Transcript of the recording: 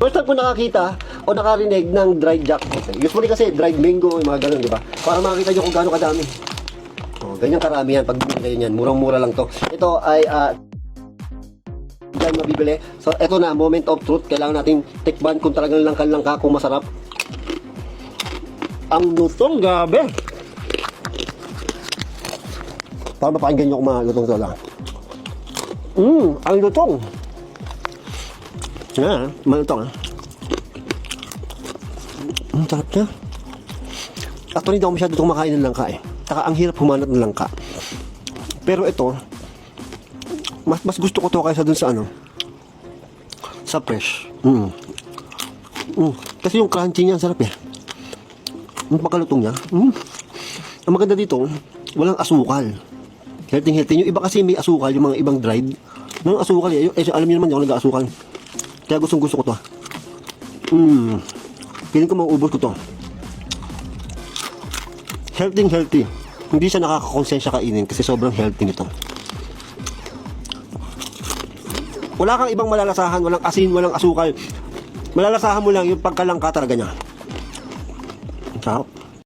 First time ko nakakita o nakarinig ng dried jackfruit. Usually kasi dried mango, yung mga ganun, di ba? Para makita nyo kung gaano kadami. Oh, ganyan karami yan. Pag bumili yan, murang-mura lang to. Ito ay dyan mabibili. So, ito na, moment of truth. Kailangan natin tikman kung talagang langka-langka, kung masarap. Ang lutong, gabi. Para mapakinggan nyo kung mga lutong to lang. Ang lutong. Yan, malutong Ang sarap niya. Actually, hindi ako masyado kumakain ng langka eh. Saka ang hirap humanap ng langka. Pero ito, mas gusto ko to kaysa dun sa ano, sa fresh. Kasi yung crunchy niya, sarap eh. Yung pagkalutong niya. Ang maganda dito, walang asukal. Healthy. Yung iba kasi may asukal, yung mga ibang dried. Yung asukal eh. Alam niyo naman, yung nag-asukal. Kaya gusto ko to. Piling ko mauubos ko to. Healthy. Hindi siya nakakakonsensya kainin kasi sobrang healthy nito. Wala kang ibang malalasahan, walang asin, walang asukal. Malalasahan mo lang yung pagkalangka talaga niya. Sarap.